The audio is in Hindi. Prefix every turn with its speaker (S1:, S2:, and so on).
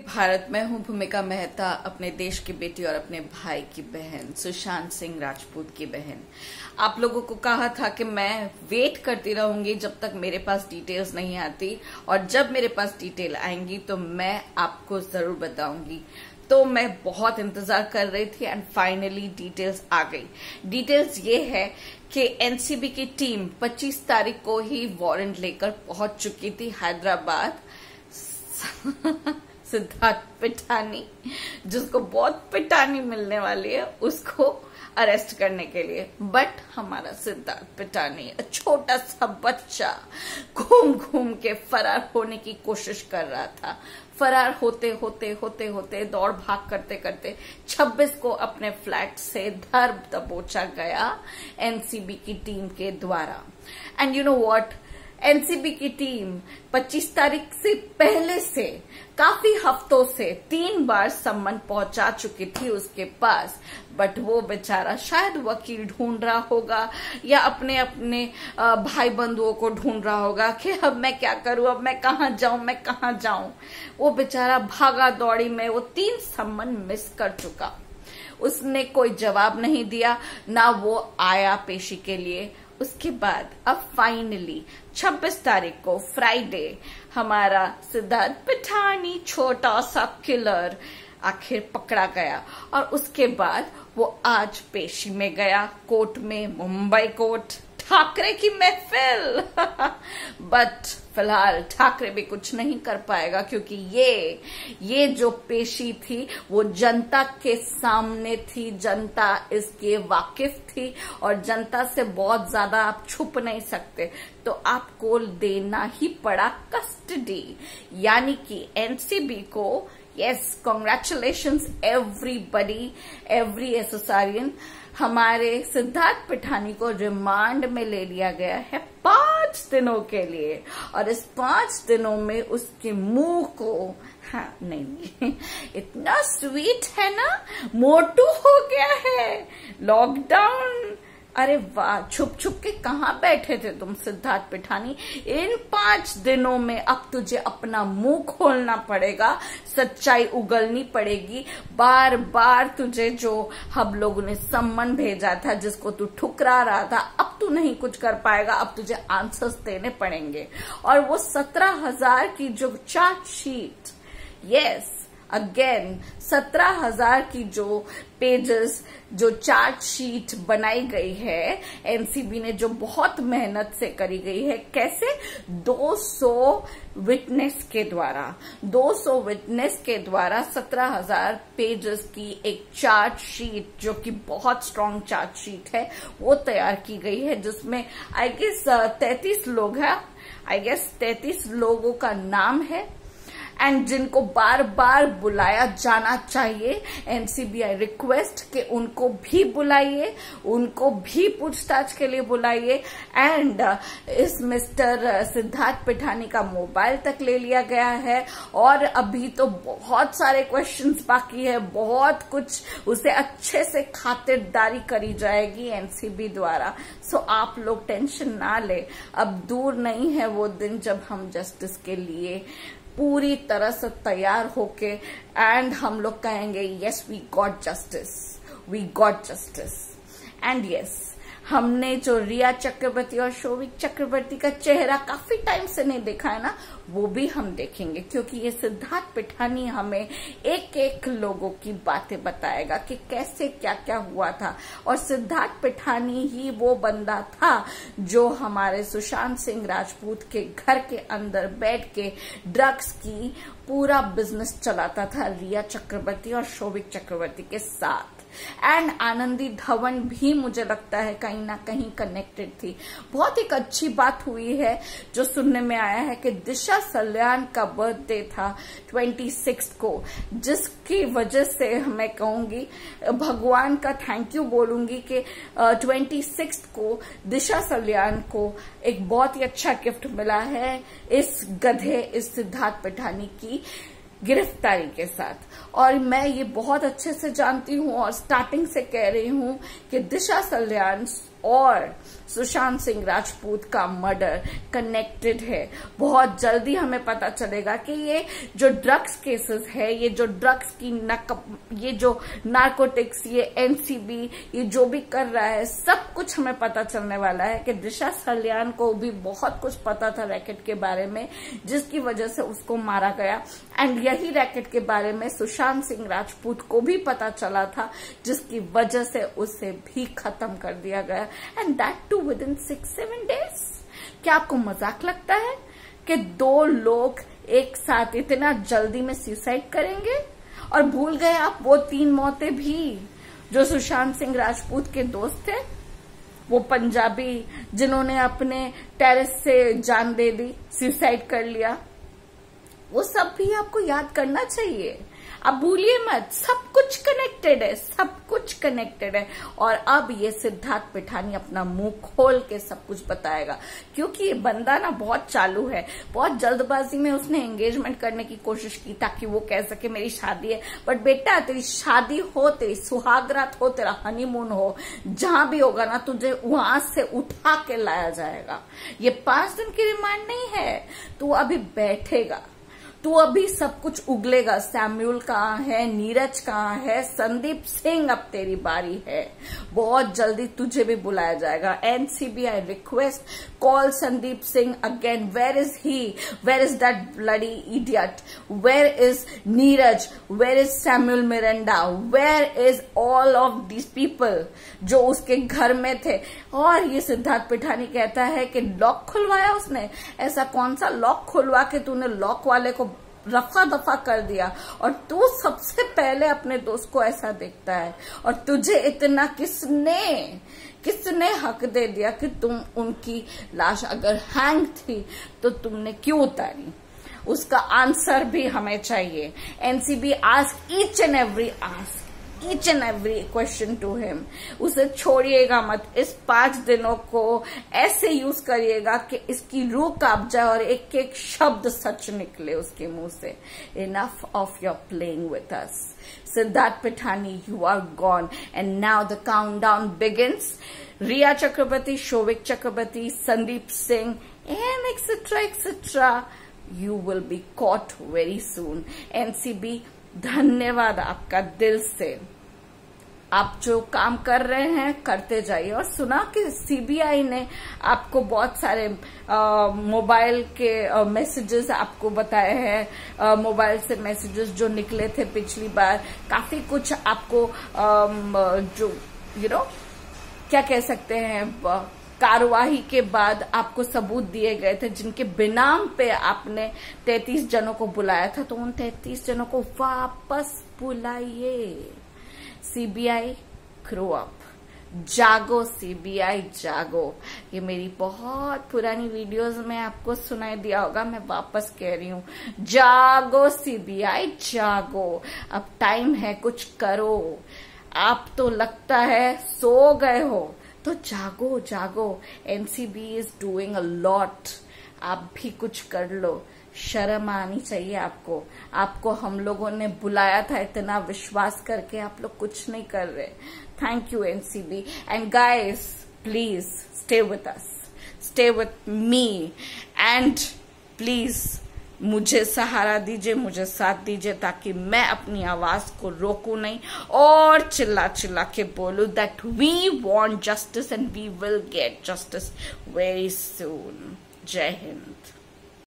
S1: भारत में हूँ भूमिका मेहता, अपने देश की बेटी और अपने भाई की बहन सुशांत सिंह राजपूत की बहन। आप लोगों को कहा था कि मैं वेट करती रहूंगी जब तक मेरे पास डिटेल्स नहीं आती, और जब मेरे पास डिटेल आएंगी तो मैं आपको जरूर बताऊंगी। तो मैं बहुत इंतजार कर रही थी एंड फाइनली डिटेल्स आ गई। डिटेल्स ये है कि एनसीबी की टीम 25 तारीख को ही वारंट लेकर पहुंच चुकी थी हैदराबाद सिद्धार्थ पिठानी, जिसको बहुत पिटानी मिलने वाली है, उसको अरेस्ट करने के लिए। बट हमारा सिद्धार्थ पिठानी छोटा सा बच्चा घूम घूम के फरार होने की कोशिश कर रहा था। फरार होते होते दौड़ भाग करते करते 26 को अपने फ्लैट से धर दबोचा गया एनसीबी की टीम के द्वारा। And you know what, NCB की टीम 25 तारीख से पहले से काफी हफ्तों से 3 बार सम्मन पहुंचा चुकी थी उसके पास, बट वो बेचारा शायद वकील ढूंढ रहा होगा या अपने अपने भाई बंधुओं को ढूंढ रहा होगा कि अब मैं क्या करूं, अब मैं कहां जाऊं। वो बेचारा भागा दौड़ी में वो 3 सम्मन मिस कर चुका। उसने कोई जवाब नहीं दिया, ना वो आया पेशी के लिए। उसके बाद अब फाइनली 26 तारीख को फ्राइडे हमारा सिद्धार्थ पिठानी छोटा सा किलर आखिर पकड़ा गया, और उसके बाद वो आज पेशी में गया कोर्ट में, मुंबई कोर्ट, ठाकरे की महफिल। बट फिलहाल ठाकरे भी कुछ नहीं कर पाएगा, क्योंकि ये जो पेशी थी वो जनता के सामने थी, जनता इसके वाकिफ थी, और जनता से बहुत ज्यादा आप छुप नहीं सकते, तो आपको देना ही पड़ा कस्टडी। यानी कि एनसीबी को yes, congratulations everybody, every association, हमारे सिद्धार्थ पिठानी को रिमांड में ले लिया गया है 5 दिनों के लिए, और इस 5 दिनों में उसके मुंह को, हाँ नहीं इतना स्वीट है ना, मोटू हो गया है। लॉकडाउन, अरे वाह, छुप छुप के कहाँ बैठे थे तुम सिद्धार्थ पिठानी? इन 5 दिनों में अब तुझे अपना मुंह खोलना पड़ेगा, सच्चाई उगलनी पड़ेगी। बार बार तुझे जो हम लोगों ने सम्मन भेजा था, जिसको तू ठुकरा रहा था, अब तू नहीं कुछ कर पाएगा, अब तुझे आंसर्स देने पड़ेंगे। और वो 17,000 की जो चार्जशीट, यस अगेन 17,000 की जो पेजेस, जो चार्जशीट बनाई गई है एनसीबी ने, जो बहुत मेहनत से करी गई है, कैसे 200 विटनेस के द्वारा 17,000 पेजेस की एक चार्जशीट, जो कि बहुत स्ट्रांग चार्जशीट है, वो तैयार की गई है, जिसमें आई गेस 33 लोग हैं, आई गेस 33 लोगों का नाम है, एंड जिनको बार बार बुलाया जाना चाहिए। एनसीबी रिक्वेस्ट कि उनको भी बुलाइए, उनको भी पूछताछ के लिए बुलाइए। एंड इस मिस्टर सिद्धार्थ पिठानी का मोबाइल तक ले लिया गया है, और अभी तो बहुत सारे क्वेश्चंस बाकी है, बहुत कुछ उसे अच्छे से खातिरदारी करी जाएगी एनसीबी द्वारा। सो आप लोग टेंशन ना ले, अब दूर नहीं है वो दिन जब हम जस्टिस के लिए पूरी तरह से तैयार होके एंड हम लोग कहेंगे yes we got justice. And yes, हमने जो रिया चक्रवर्ती और शोविक चक्रवर्ती का चेहरा काफी टाइम से नहीं देखा है ना, वो भी हम देखेंगे, क्योंकि ये सिद्धार्थ पिठानी हमें एक एक लोगों की बातें बताएगा कि कैसे क्या क्या हुआ था। और सिद्धार्थ पिठानी ही वो बंदा था जो हमारे सुशांत सिंह राजपूत के घर के अंदर बैठ के ड्रग्स की पूरा बिजनेस चलाता था रिया चक्रवर्ती और शोविक चक्रवर्ती के साथ। एंड आनंदी धवन भी मुझे लगता है कहीं ना कहीं कनेक्टेड थी। बहुत एक अच्छी बात हुई है जो सुनने में आया है कि दिशा सल्यान का बर्थडे था 26 को, जिसकी वजह से मैं कहूंगी, भगवान का थैंक यू बोलूंगी कि 26 को दिशा सल्यान को एक बहुत ही अच्छा गिफ्ट मिला है इस गधे, इस सिद्धार्थ पिठानी की गिरफ्तारी के साथ। और मैं ये बहुत अच्छे से जानती हूँ और स्टार्टिंग से कह रही हूँ कि दिशा सल्यान और सुशांत सिंह राजपूत का मर्डर कनेक्टेड है। बहुत जल्दी हमें पता चलेगा कि ये जो ड्रग्स केसेस है, ये जो ड्रग्स की ये जो नार्कोटिक्स, ये एनसीबी, ये जो भी कर रहा है, सब कुछ हमें पता चलने वाला है कि दिशा सल्यान को भी बहुत कुछ पता था रैकेट के बारे में, जिसकी वजह से उसको मारा गया। एंड यही रैकेट के बारे में सुशांत सिंह राजपूत को भी पता चला था, जिसकी वजह से उसे भी खत्म कर दिया गया। And that too within 6-7 days. क्या आपको मजाक लगता है कि 2 लोग एक साथ इतना जल्दी में सुसाइड करेंगे? और भूल गए आप वो 3 मौतें भी जो सुशांत सिंह राजपूत के दोस्त थे, वो पंजाबी जिन्होंने अपने टेरेस से जान दे दी, सुसाइड कर लिया। वो सब भी आपको याद करना चाहिए। अब भूलिए मत, सब कुछ कनेक्टेड है, सब कुछ कनेक्टेड है। और अब ये सिद्धार्थ पिठानी अपना मुंह खोल के सब कुछ बताएगा, क्योंकि ये बंदा ना बहुत चालू है। बहुत जल्दबाजी में उसने एंगेजमेंट करने की कोशिश की ताकि वो कह सके मेरी शादी है। बट बेटा, तेरी शादी हो, तेरी सुहागरात हो, तेरा हनीमून हो, जहां भी होगा ना, तुझे वहां से उठा के लाया जाएगा। ये 5 दिन की रिमांड नहीं है। तू अभी बैठेगा, तू अभी सब कुछ उगलेगा। सैम्यूल कहाँ है, नीरज कहाँ है, संदीप सिंह, अब तेरी बारी है। बहुत जल्दी तुझे भी बुलाया जाएगा। NCB, I request, call Sandeep Singh again. Where is he? Where is that bloody idiot? Where is Neeraj? Where is Samuel Miranda? Where is all of these people जो उसके घर में थे? और ये सिद्धार्थ पिठानी कहता है कि लॉक खुलवाया उसने। ऐसा कौन सा लॉक खुलवा के तूने लॉक वाले को रफा दफा कर दिया? और तू सबसे पहले अपने दोस्त को ऐसा देखता है, और तुझे इतना किसने हक दे दिया कि तुम उनकी लाश अगर हैंग थी तो तुमने क्यों उतारी? उसका आंसर भी हमें चाहिए। NCB ask each and every question to him. उसे छोड़िएगा मत। इस 5 दिनों को ऐसे यूज करिएगा कि इसकी रूह कांप जाए और एक एक शब्द सच निकले उसके मुंह से। Enough of your playing with us. Siddharth Pithani, you are gone and now the countdown begins. Rhea Chakraborty, Showik Chakraborty, Sandeep Singh and etcetera you will be caught very soon. NCB, धन्यवाद आपका दिल से। आप जो काम कर रहे हैं करते जाइए। और सुना कि सीबीआई ने आपको बहुत सारे मोबाइल के मैसेजेस आपको बताए हैं। मोबाइल से मैसेजेस जो निकले थे पिछली बार, काफी कुछ आपको जो क्या कह सकते हैं, कार्यवाही के बाद आपको सबूत दिए गए थे, जिनके बिनाम पे आपने 33 जनों को बुलाया था। तो उन 33 जनों को वापस बुलाइए। CBI, grow up. जागो सीबीआई, जागो। ये मेरी बहुत पुरानी वीडियोस में आपको सुनाई दिया होगा, मैं वापस कह रही हूँ, जागो सीबीआई, जागो। अब टाइम है, कुछ करो। आप तो लगता है सो गए हो, तो जागो जागो। NCB is doing a lot. आप भी कुछ कर लो। शर्म आनी चाहिए आपको। आपको हम लोगों ने बुलाया था इतना विश्वास करके, आप लोग कुछ नहीं कर रहे। Thank you NCB. And guys, please stay with us, stay with me, and please मुझे सहारा दीजिए, मुझे साथ दीजिए, ताकि मैं अपनी आवाज को रोकूं नहीं और चिल्ला चिल्ला के बोलूं that we want justice and we will get justice very soon. जय हिंद।